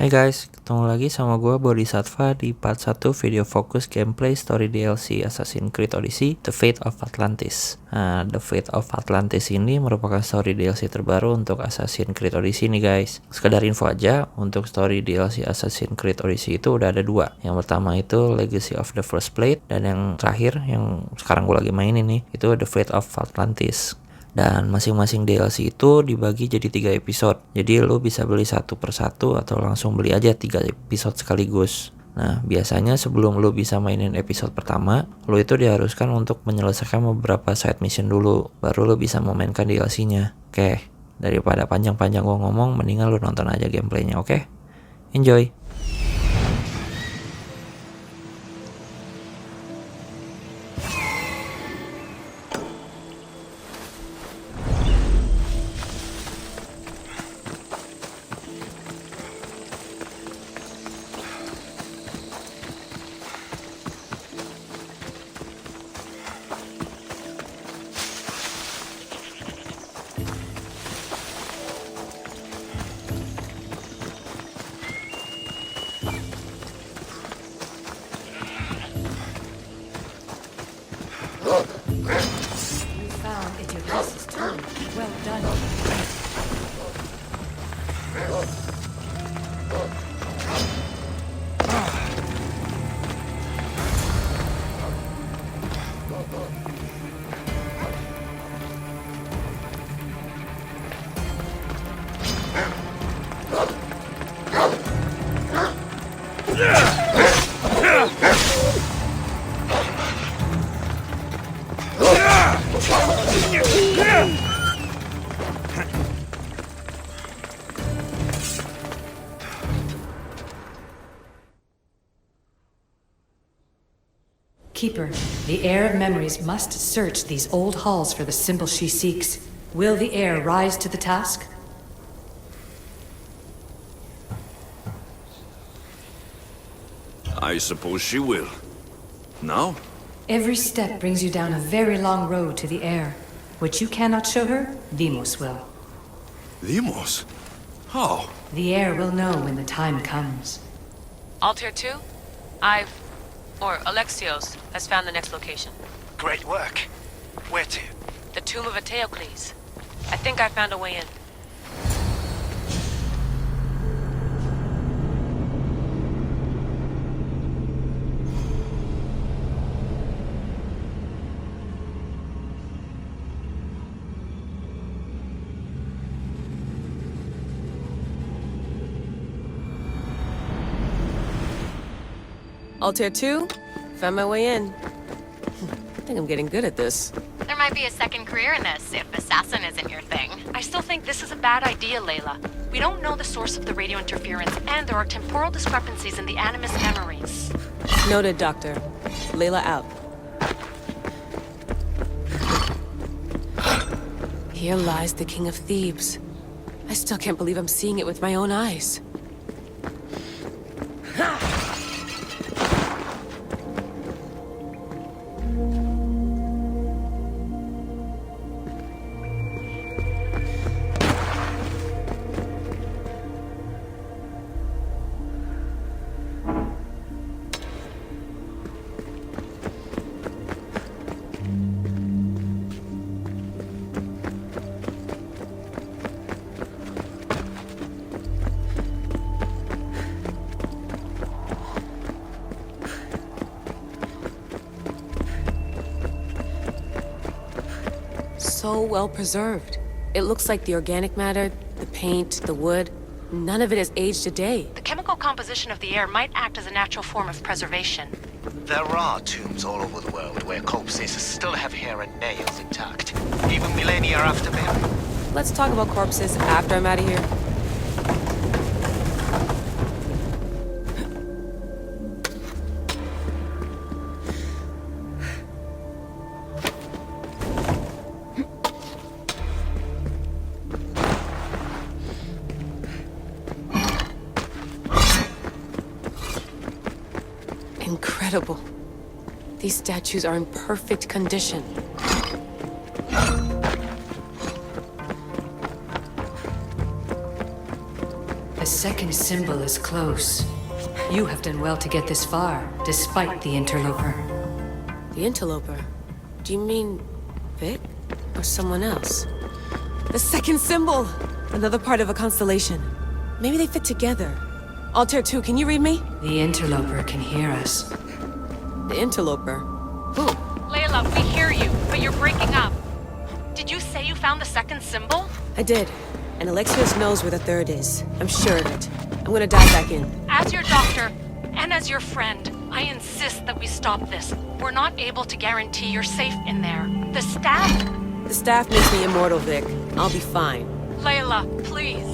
Hai guys, ketemu lagi sama gue Bodhisattva di part 1 video fokus gameplay story DLC Assassin's Creed Odyssey The Fate of Atlantis. Nah, The Fate of Atlantis ini merupakan story DLC terbaru untuk Assassin's Creed Odyssey nih guys. Sekedar info aja, untuk story DLC Assassin's Creed Odyssey itu udah ada dua. Yang pertama itu Legacy of the First Blade, dan yang terakhir yang sekarang gue lagi mainin nih itu The Fate of Atlantis. Dan masing-masing DLC itu dibagi jadi 3 episode. Jadi lo bisa beli satu per satu atau langsung beli aja 3 episode sekaligus. Nah, biasanya sebelum lo bisa mainin episode pertama, lo itu diharuskan untuk menyelesaikan beberapa side mission dulu, baru lo bisa memainkan DLC-nya. Oke, daripada panjang-panjang gue ngomong, mendingan lo nonton aja gameplaynya, oke? Enjoy! Well done. Keeper, the heir of memories must search these old halls for the symbol she seeks. Will the heir rise to the task? I suppose she will. Now? Every step brings you down a very long road to the heir. What you cannot show her, Demos will. Demos? How? The heir will know when the time comes. Altair 2? Alexios has found the next location. Great work. Where to? The tomb of Eteocles. I think I found a way in. Altair 2? Found my way in. I think I'm getting good at this. There might be a second career in this, if assassin isn't your thing. I still think this is a bad idea, Layla. We don't know the source of the radio interference, and there are temporal discrepancies in the Animus memories. Noted, Doctor. Layla out. Here lies the King of Thebes. I still can't believe I'm seeing it with my own eyes. So well preserved. It looks like the organic matter, the paint, the wood, none of it has aged a day. The chemical composition of the air might act as a natural form of preservation. There are tombs all over the world where corpses still have hair and nails intact, even millennia after burial. Let's talk about corpses after I'm out of here. Incredible. These statues are in perfect condition. second symbol is close. You have done well to get this far, despite the interloper. The interloper? Do you mean Vic? Or someone else? The second symbol! Another part of a constellation. Maybe they fit together. Altair 2, can you read me? The interloper can hear us. The interloper? Who? Layla, we hear you, but you're breaking up. Did you say you found the second symbol? I did. And Alexios knows where the third is. I'm sure of it. I'm gonna dive back in. As your doctor, and as your friend, I insist that we stop this. We're not able to guarantee you're safe in there. The staff... The staff makes me immortal, Vic. I'll be fine. Layla, please.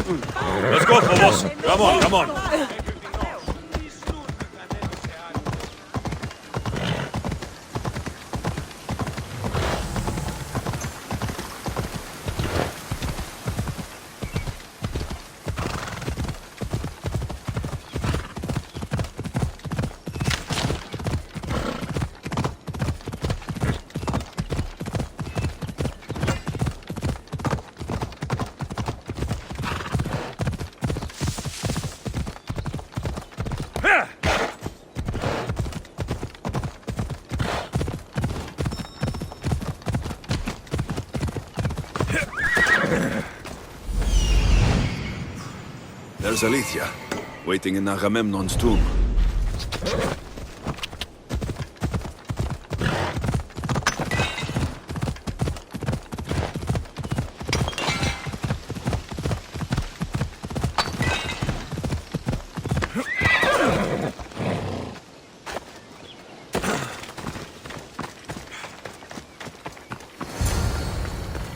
Let's go, Phobos. Come on, come on. There's Alethea, waiting in Agamemnon's tomb.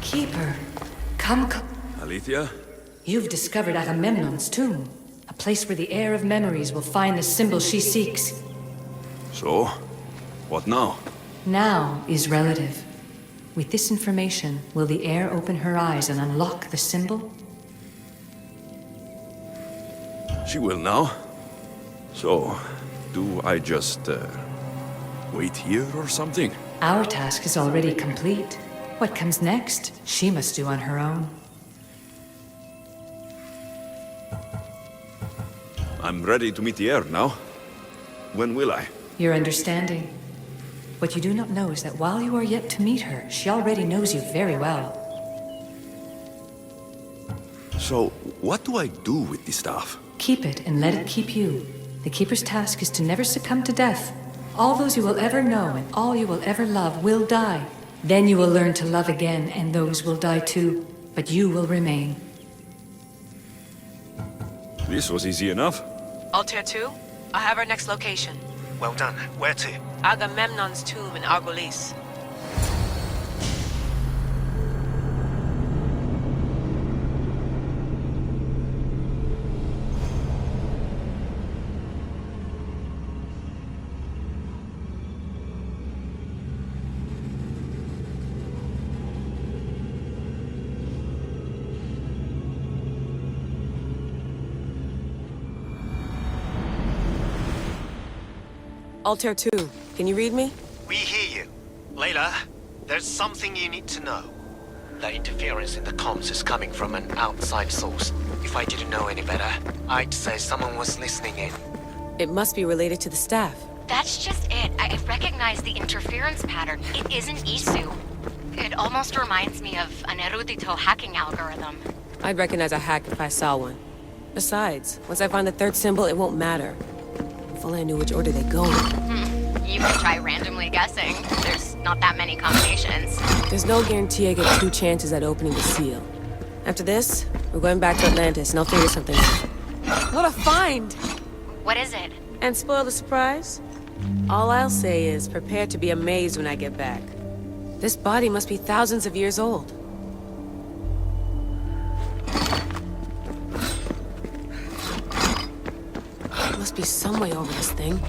Keeper, come. Alethea? You've discovered Agamemnon's tomb, a place where the heir of memories will find the symbol she seeks. So? What now? Now is relative. With this information, will the heir open her eyes and unlock the symbol? She will now. So, do I just, wait here or something? Our task is already complete. What comes next, she must do on her own. I'm ready to meet the heir now. When will I? Your understanding. What you do not know is that while you are yet to meet her, she already knows you very well. So, what do I do with the staff? Keep it and let it keep you. The Keeper's task is to never succumb to death. All those you will ever know and all you will ever love will die. Then you will learn to love again, and those will die too. But you will remain. This was easy enough. Altair 2, I have our next location. Well done. Where to? Agamemnon's tomb in Argolis. Altair 2, can you read me? We hear you. Layla, there's something you need to know. The interference in the comms is coming from an outside source. If I didn't know any better, I'd say someone was listening in. It must be related to the staff. That's just it. I recognize the interference pattern. It isn't Isu. It almost reminds me of an erudito hacking algorithm. I'd recognize a hack if I saw one. Besides, once I find the third symbol, it won't matter. If only I knew which order they go in. You can try randomly guessing. There's not that many combinations. There's no guarantee I get 2 chances at opening the seal. After this, we're going back to Atlantis and I'll figure something out. What a find! What is it? And spoil the surprise? All I'll say is prepare to be amazed when I get back. This body must be thousands of years old. There must be some way over this thing.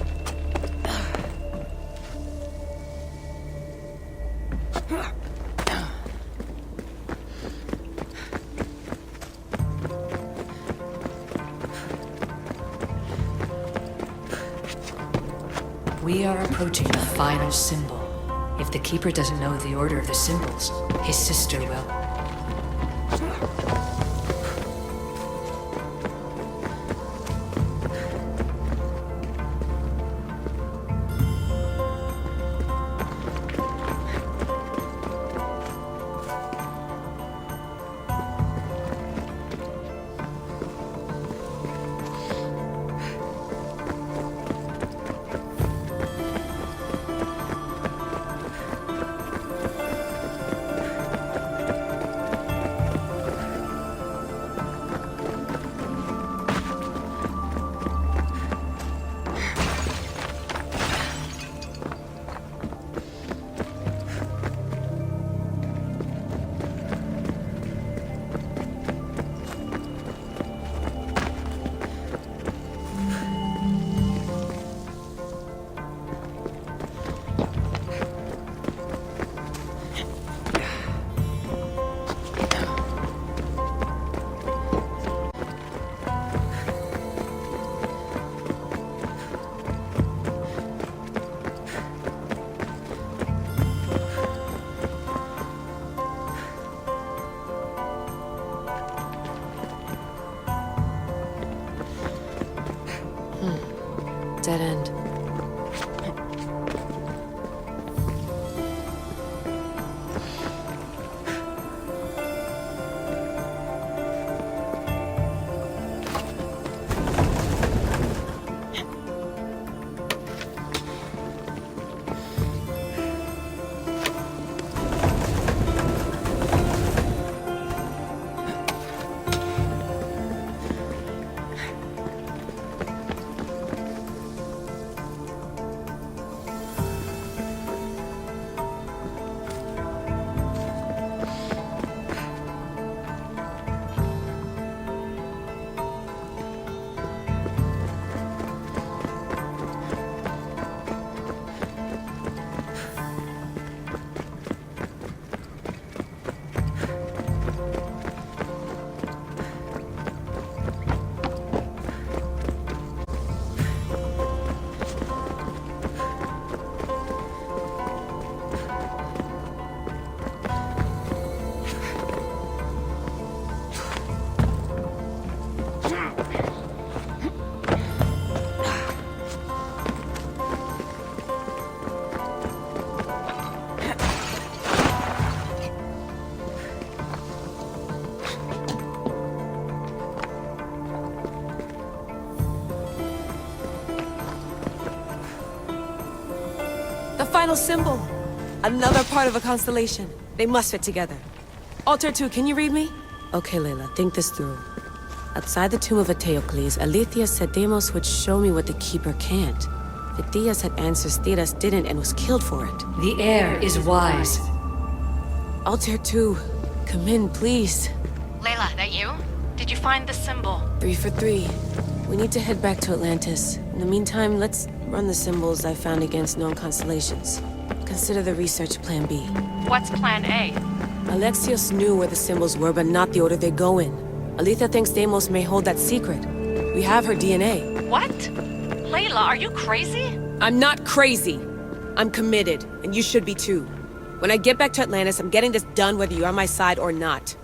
We are approaching the final symbol. If the Keeper doesn't know the order of the symbols, his sister will. Dead end. final symbol. Another part of a constellation. They must fit together. Alter 2, can you read me? Okay, Layla, think this through. Outside the tomb of Eteocles, Alethea said Deimos would show me what the Keeper can't. Phidias had answers Theras didn't and was killed for it. The heir is wise. Altair 2, come in, please. Layla, that you? Did you find the symbol? 3 for 3. We need to head back to Atlantis. In the meantime, let's run the symbols I found against known constellations. Consider the research plan B. What's plan A? Alexios knew where the symbols were, but not the order they go in. Alethea thinks Deimos may hold that secret. We have her DNA. What? Layla, are you crazy? I'm not crazy. I'm committed, and you should be too. When I get back to Atlantis, I'm getting this done whether you're on my side or not.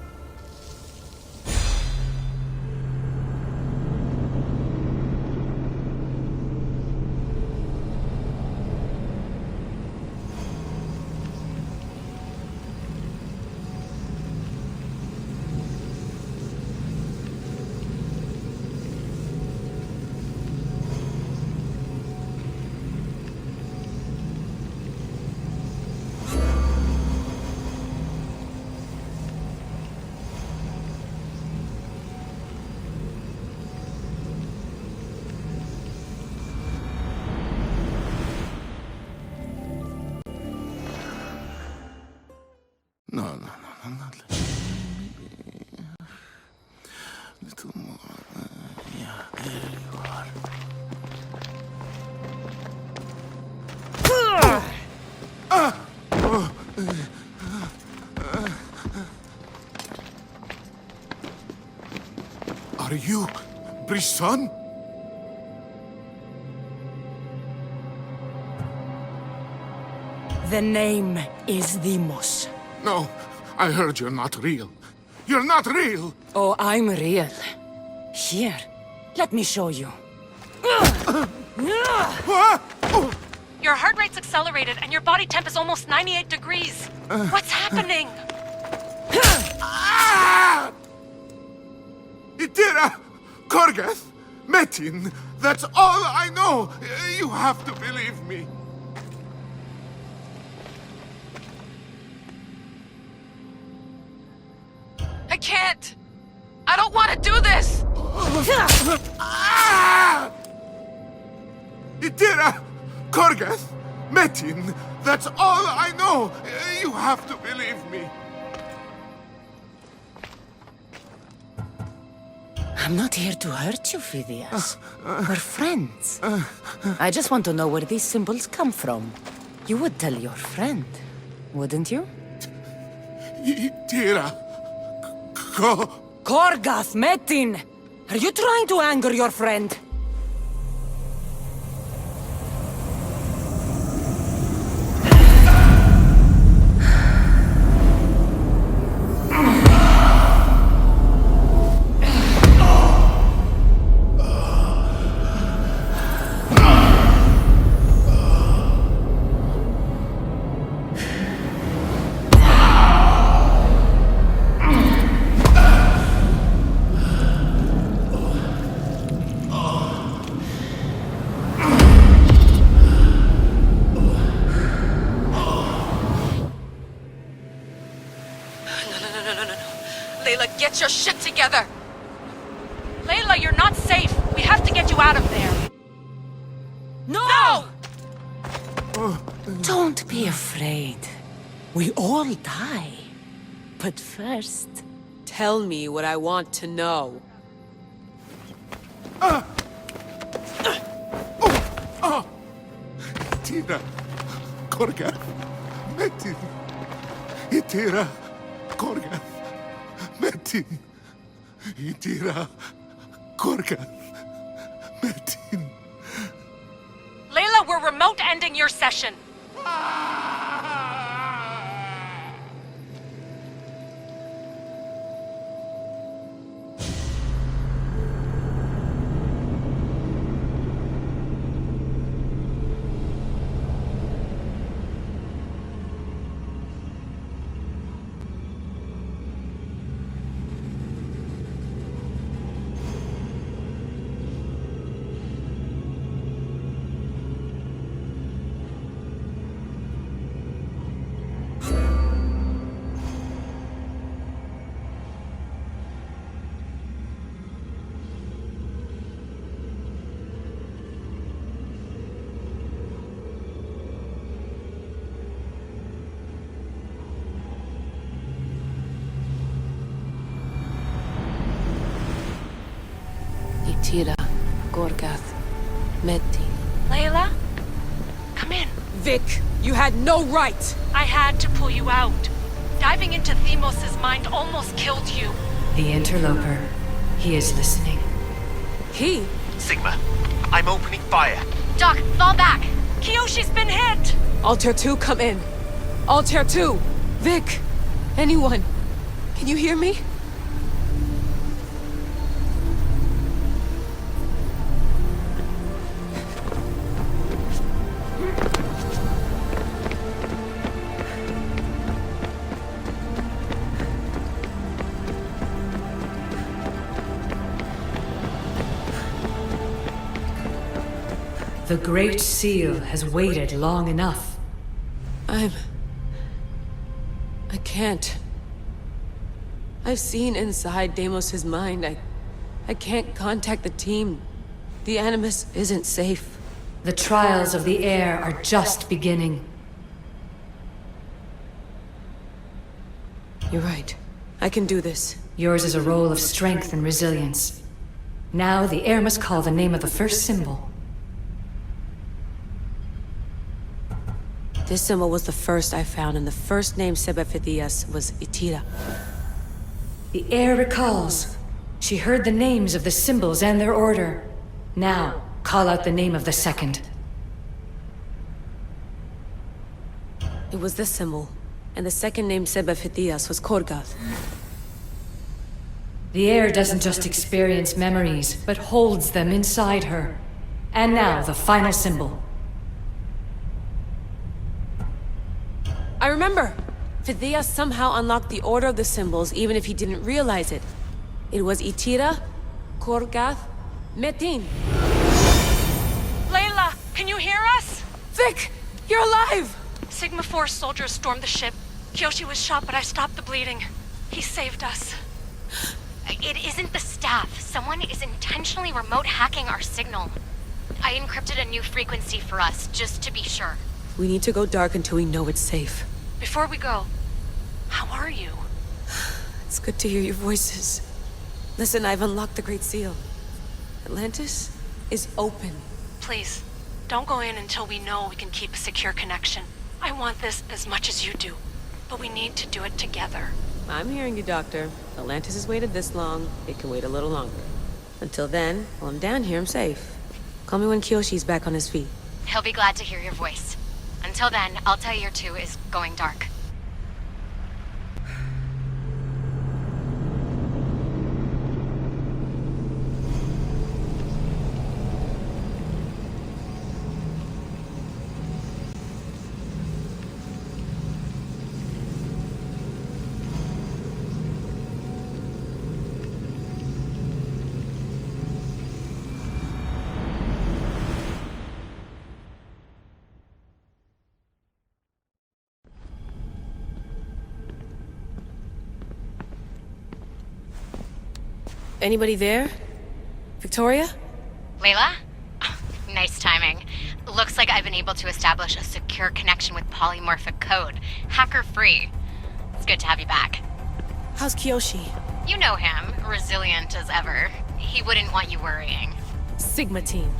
No. Little more. Yeah, there you are. Are you Brisson? The name is Deimos. No, I heard you're not real. You're not real! Oh, I'm real. Here, let me show you. Your heart rate's accelerated and your body temp is almost 98 degrees. What's happening? Itira! Korgath! Metin! That's all I know! You have to believe me. I can't! I don't want to do this! Itira! Korgath! Metin! That's all I know! You have to believe me. I'm not here to hurt you, Phidias. We're friends. I just want to know where these symbols come from. You would tell your friend, wouldn't you? Itira! Korgath, Metin! Are you trying to anger your friend? Layla, get your shit together! Layla, you're not safe! We have to get you out of there! No! Don't be afraid. We all die. But first... Tell me what I want to know. Itira! Korgath! Metin! Itira! Korgath! Metin! Itira! Korgath! Metin! Layla, we're remote ending your session! Itira, Gorgath, Metin. Layla? Come in. Vic, you had no right! I had to pull you out. Diving into Themos' mind almost killed you. The interloper. He is listening. He? Sigma, I'm opening fire. Doc, fall back. Kiyoshi's been hit. Altair 2, come in. Altair 2! Vic! Anyone? Can you hear me? The Great Seal has waited long enough. I can't. I've seen inside Deimos' mind. I can't contact the team. The Animus isn't safe. The trials of the air are just beginning. You're right. I can do this. Yours is a role of strength and resilience. Now the air must call the name of the first symbol. This symbol was the first I found, and the first name Sebefithias was Itira. The air recalls. She heard the names of the symbols and their order. Now, call out the name of the second. It was this symbol, and the second name Sebefithias was Korgath. The air doesn't just experience memories, but holds them inside her. And now, the final symbol. I remember! Phidias somehow unlocked the order of the symbols, even if he didn't realize it. It was Itira, Korgath, Metin. Layla, can you hear us? Vic! You're alive! Sigma 4 soldiers stormed the ship. Kyoshi was shot, but I stopped the bleeding. He saved us. It isn't the staff. Someone is intentionally remote hacking our signal. I encrypted a new frequency for us, just to be sure. We need to go dark until we know it's safe. Before we go, how are you? It's good to hear your voices. Listen, I've unlocked the Great Seal. Atlantis is open. Please, don't go in until we know we can keep a secure connection. I want this as much as you do, but we need to do it together. I'm hearing you, Doctor. Atlantis has waited this long. It can wait a little longer. Until then, while I'm down here, I'm safe. Call me when Kyoshi's back on his feet. He'll be glad to hear your voice. Until then, Altair 2 is going dark. Anybody there? Victoria? Layla? Nice timing. Looks like I've been able to establish a secure connection with polymorphic code. Hacker-free. It's good to have you back. How's Kyoshi? You know him, resilient as ever. He wouldn't want you worrying. Sigma team.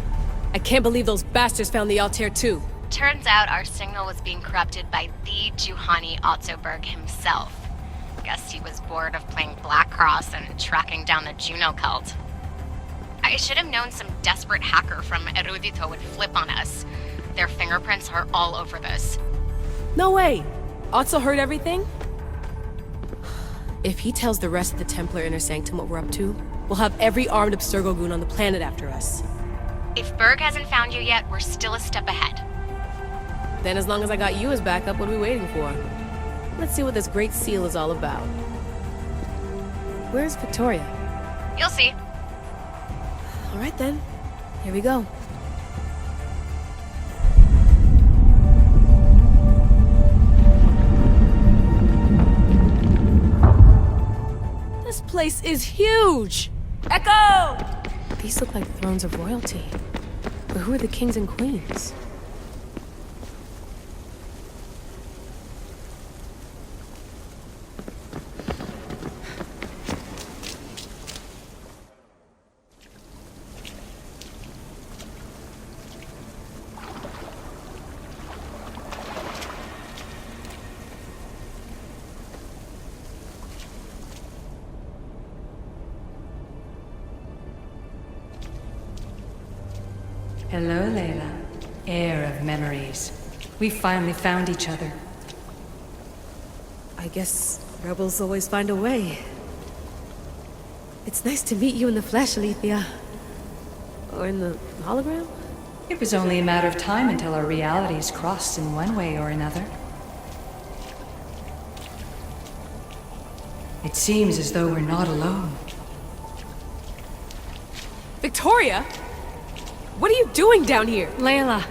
I can't believe those bastards found the Altair 2. Turns out our signal was being corrupted by the Juhani Ottoberg himself. Guess he was bored of playing Black Cross and tracking down the Juno cult. I should have known some desperate hacker from Erudito would flip on us. Their fingerprints are all over this. No way! Otso heard everything? If he tells the rest of the Templar Inner Sanctum what we're up to, we'll have every armed Abstergo goon on the planet after us. If Berg hasn't found you yet, we're still a step ahead. Then as long as I got you as backup, what are we waiting for? Let's see what this Great Seal is all about. Where's Victoria? You'll see. All right then. Here we go. This place is huge! Echo! These look like thrones of royalty. But who are the kings and queens? Hello, Layla. Heir of memories. We finally found each other. I guess rebels always find a way. It's nice to meet you in the flesh, Alethea. Or in the hologram? It was only a matter of time until our realities crossed in one way or another. It seems as though we're not alone. Victoria? What are you doing down here? Layla,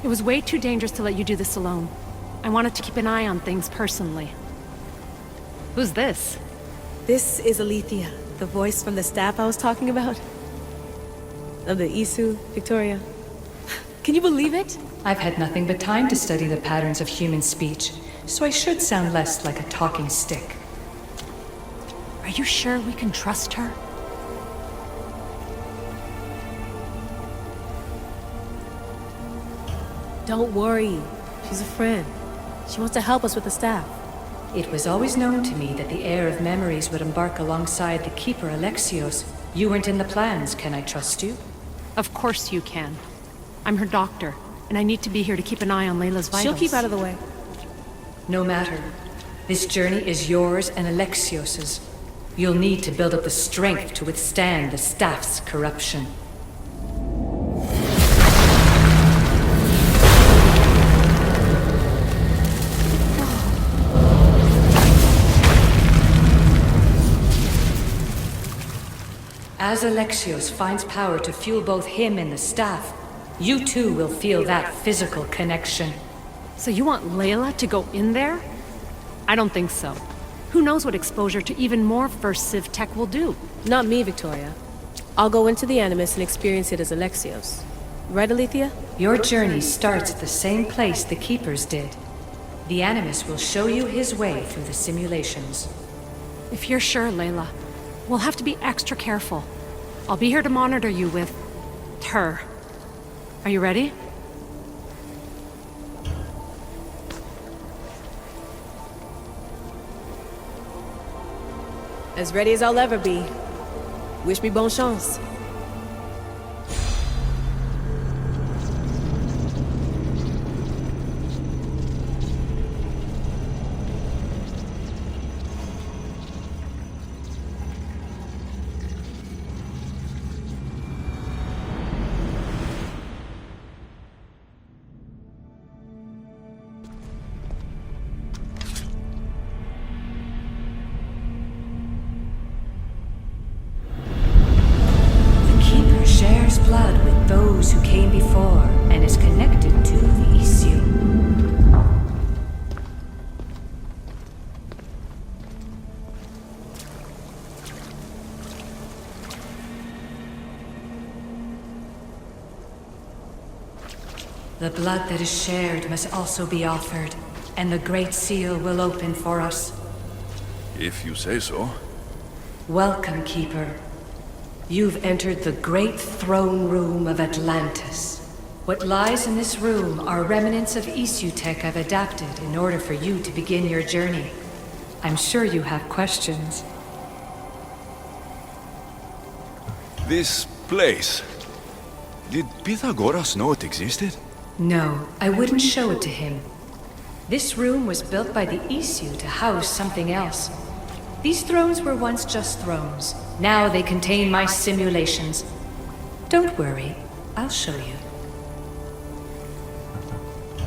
it was way too dangerous to let you do this alone. I wanted to keep an eye on things personally. Who's this? This is Alethea, the voice from the staff I was talking about. Of the Isu, Victoria. Can you believe it? I've had nothing but time to study the patterns of human speech, so I should sound less like a talking stick. Are you sure we can trust her? Don't worry. She's a friend. She wants to help us with the staff. It was always known to me that the heir of memories would embark alongside the keeper Alexios. You weren't in the plans, can I trust you? Of course you can. I'm her doctor, and I need to be here to keep an eye on Layla's vitals. She'll keep out of the way. No matter. This journey is yours and Alexios's. You'll need to build up the strength to withstand the staff's corruption. As Alexios finds power to fuel both him and the staff, you too will feel that physical connection. So you want Layla to go in there? I don't think so. Who knows what exposure to even more First Civ tech will do? Not me, Victoria. I'll go into the Animus and experience it as Alexios. Right, Alethea? Your journey starts at the same place the Keepers did. The Animus will show you his way through the simulations. If you're sure, Layla, we'll have to be extra careful. I'll be here to monitor you with her. Are you ready? As ready as I'll ever be. Wish me bonne chance. Shares blood with those who came before and is connected to the issue. The blood that is shared must also be offered, and the Great Seal will open for us. If you say so. Welcome, Keeper. You've entered the great throne room of Atlantis. What lies in this room are remnants of Isu tech I've adapted in order for you to begin your journey. I'm sure you have questions. This place. Did Pythagoras know it existed? No, I wouldn't show it to him. This room was built by the Isu to house something else. These thrones were once just thrones. Now they contain my simulations. Don't worry, I'll show you.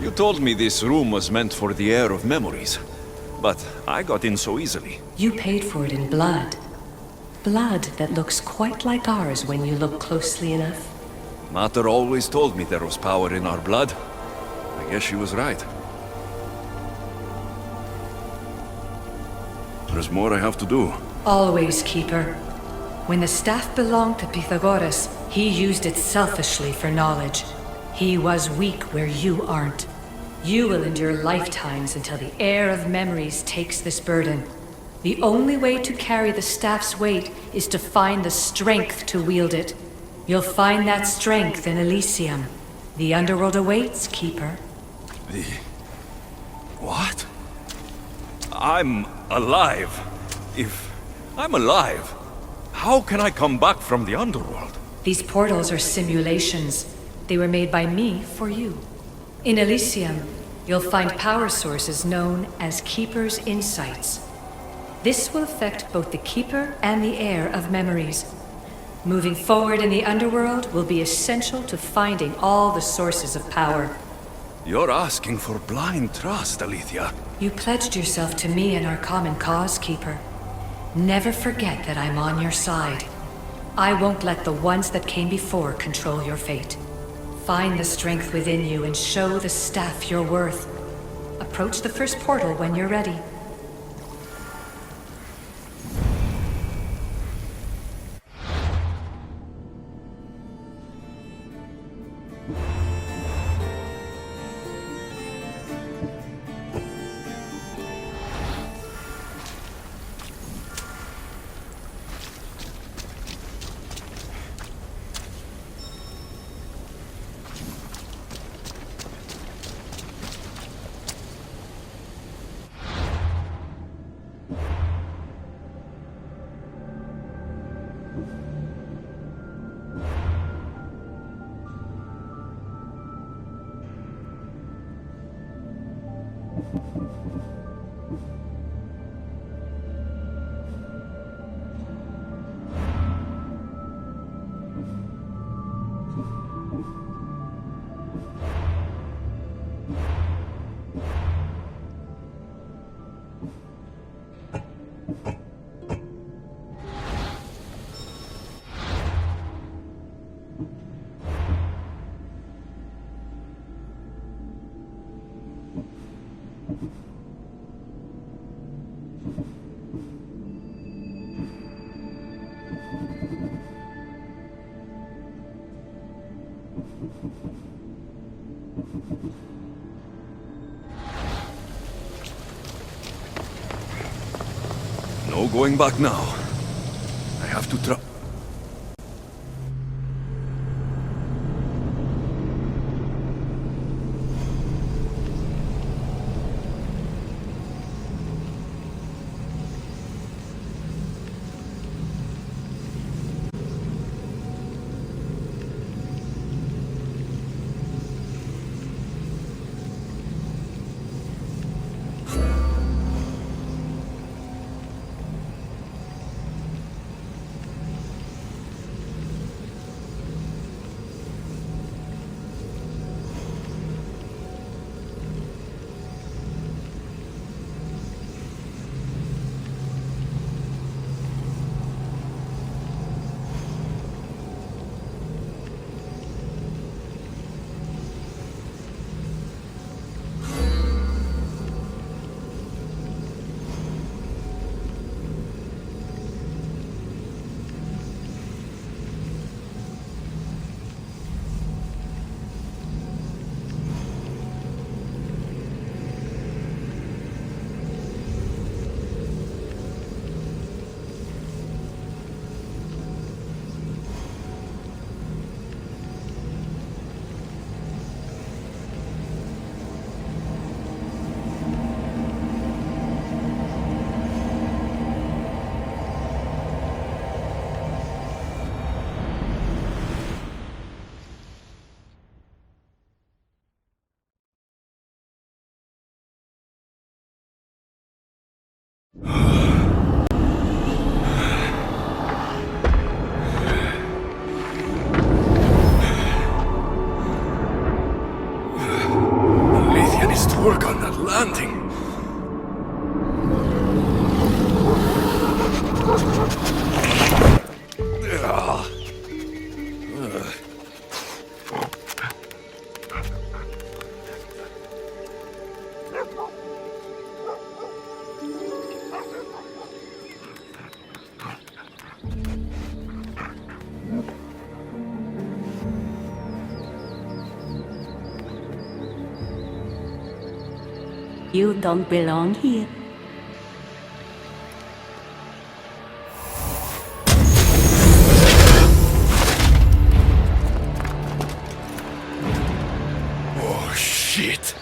You told me this room was meant for the heir of memories, but I got in so easily. You paid for it in blood. Blood that looks quite like ours when you look closely enough. Mater always told me there was power in our blood. I guess she was right. There's more I have to do. Always, Keeper. When the staff belonged to Pythagoras, he used it selfishly for knowledge. He was weak where you aren't. You will endure lifetimes until the heir of memories takes this burden. The only way to carry the staff's weight is to find the strength to wield it. You'll find that strength in Elysium. The underworld awaits, Keeper. What? I'm alive. If I'm alive, how can I come back from the underworld? These portals are simulations. They were made by me for you. In Elysium, you'll find power sources known as Keeper's Insights. This will affect both the Keeper and the Heir of memories. Moving forward in the underworld will be essential to finding all the sources of power. You're asking for blind trust, Alethea. You pledged yourself to me and our common cause, Keeper. Never forget that I'm on your side. I won't let the ones that came before control your fate. Find the strength within you and show the staff your worth. Approach the first portal when you're ready. No going back now. I have to try. Alethea needs to work on that landing. You don't belong here. Oh, shit.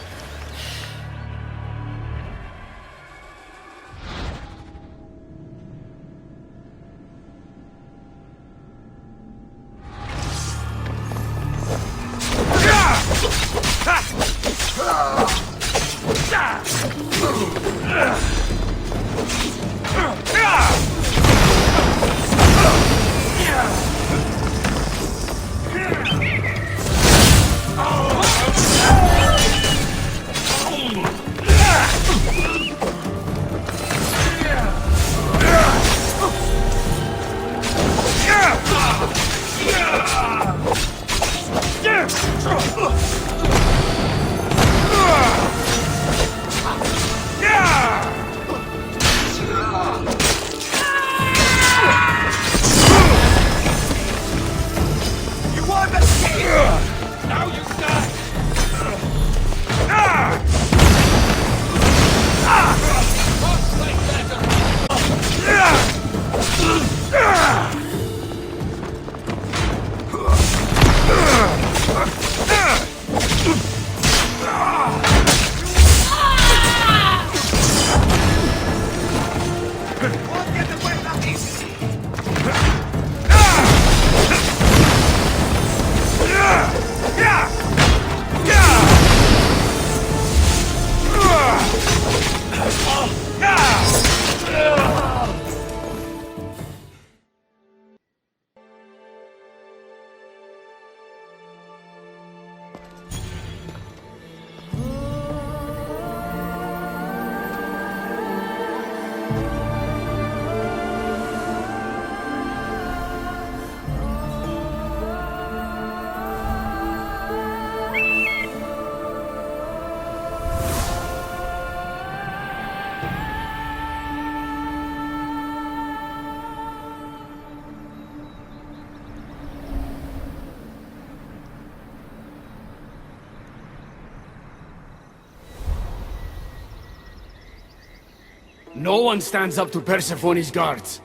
No one stands up to Persephone's guards,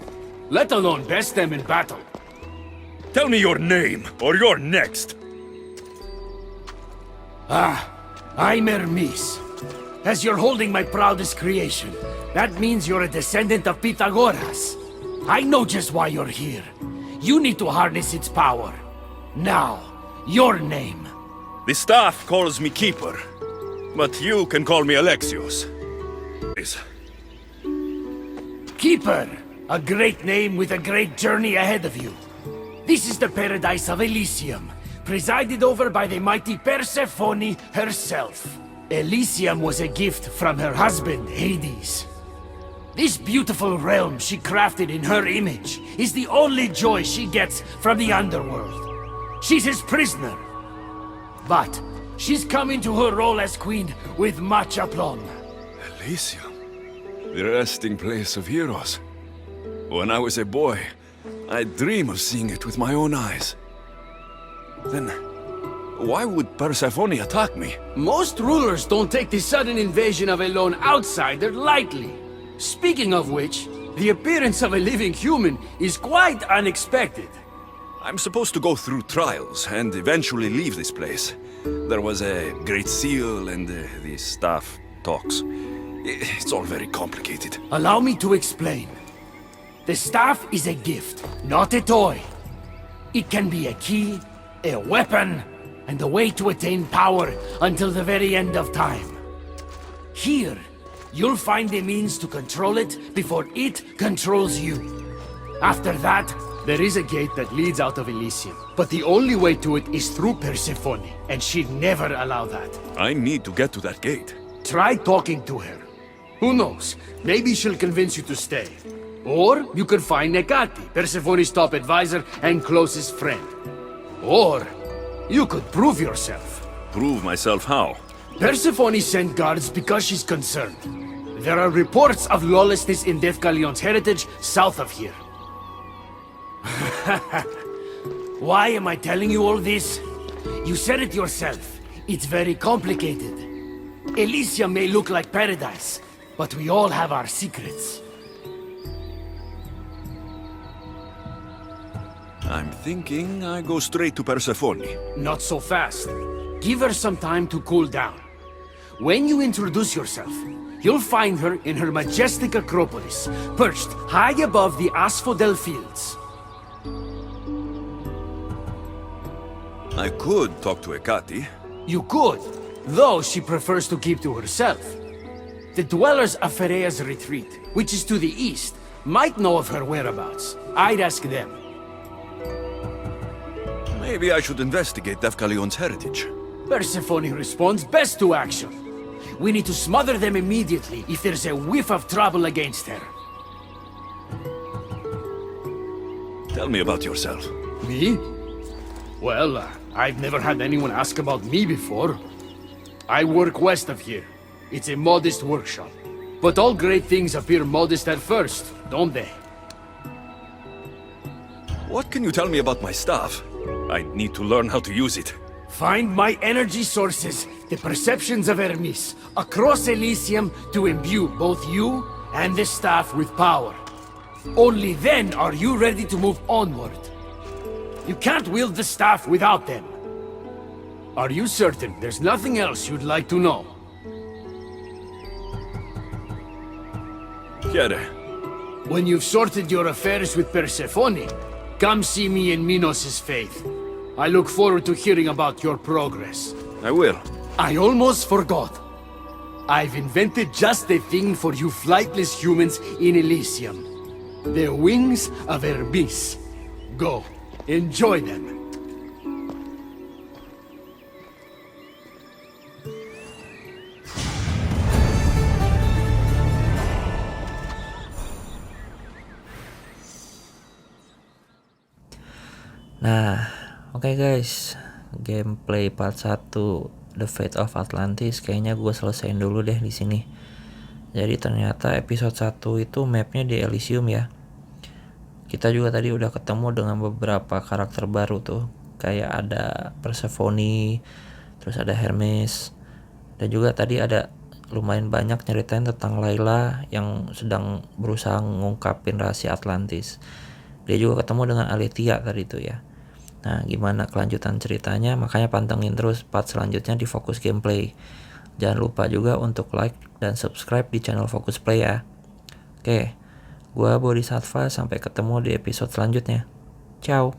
let alone best them in battle. Tell me your name, or you're next. I'm Hermes. As you're holding my proudest creation, that means you're a descendant of Pythagoras. I know just why you're here. You need to harness its power. Now, your name. The staff calls me Keeper, but you can call me Alexios. Keeper, a great name with a great journey ahead of you. This is the paradise of Elysium, presided over by the mighty Persephone herself. Elysium was a gift from her husband, Hades. This beautiful realm she crafted in her image is the only joy she gets from the underworld. She's his prisoner. But she's come into her role as queen with much aplomb. Elysium? The resting place of heroes. When I was a boy, I'd dream of seeing it with my own eyes. Then, why would Persephone attack me? Most rulers don't take the sudden invasion of a lone outsider lightly. Speaking of which, the appearance of a living human is quite unexpected. I'm supposed to go through trials and eventually leave this place. There was a great seal and the staff talks. It's all very complicated. Allow me to explain. The staff is a gift, not a toy. It can be a key, a weapon, and a way to attain power until the very end of time. Here, you'll find the means to control it before it controls you. After that, there is a gate that leads out of Elysium, but the only way to it is through Persephone, and she'd never allow that. I need to get to that gate. Try talking to her. Who knows? Maybe she'll convince you to stay. Or you could find Nekati, Persephone's top advisor and closest friend. Or you could prove yourself. Prove myself how? Persephone sent guards because she's concerned. There are reports of lawlessness in Defkalion's heritage south of here. Why am I telling you all this? You said it yourself. It's very complicated. Elysium may look like paradise, but we all have our secrets. I'm thinking I go straight to Persephone. Not so fast. Give her some time to cool down. When you introduce yourself, you'll find her in her majestic acropolis, perched high above the asphodel fields. I could talk to Ekati. You could, though she prefers to keep to herself. The dwellers of Ferea's retreat, which is to the east, might know of her whereabouts. I'd ask them. Maybe I should investigate Defkalion's heritage. Persephone responds best to action. We need to smother them immediately if there's a whiff of trouble against her. Tell me about yourself. Me? Well, I've never had anyone ask about me before. I work west of here. It's a modest workshop. But all great things appear modest at first, don't they? What can you tell me about my staff? I need to learn how to use it. Find my energy sources, the perceptions of Hermes, across Elysium to imbue both you and the staff with power. Only then are you ready to move onward. You can't wield the staff without them. Are you certain there's nothing else you'd like to know? Chiede. When you've sorted your affairs with Persephone, come see me in Minos' faith. I look forward to hearing about your progress. I will. I almost forgot. I've invented just the thing for you flightless humans in Elysium. The wings of Hermes. Go, enjoy them. Nah, oke guys, gameplay part 1 The Fate of Atlantis kayaknya gue selesaiin dulu deh di sini. Jadi ternyata episode 1 itu mapnya di Elysium ya. Kita juga tadi udah ketemu dengan beberapa karakter baru tuh, kayak ada Persephone, terus ada Hermes, dan juga tadi ada lumayan banyak nyeritain tentang Layla yang sedang berusaha ngungkapin rahasia Atlantis. Dia juga ketemu dengan Aletheia tadi tuh ya. Nah, gimana kelanjutan ceritanya? Makanya pantengin terus part selanjutnya di FoKKuS Gameplay. Jangan lupa juga untuk like dan subscribe di channel FoKKuS Play ya. Oke, gua Bodhisattva, sampai ketemu di episode selanjutnya. Ciao.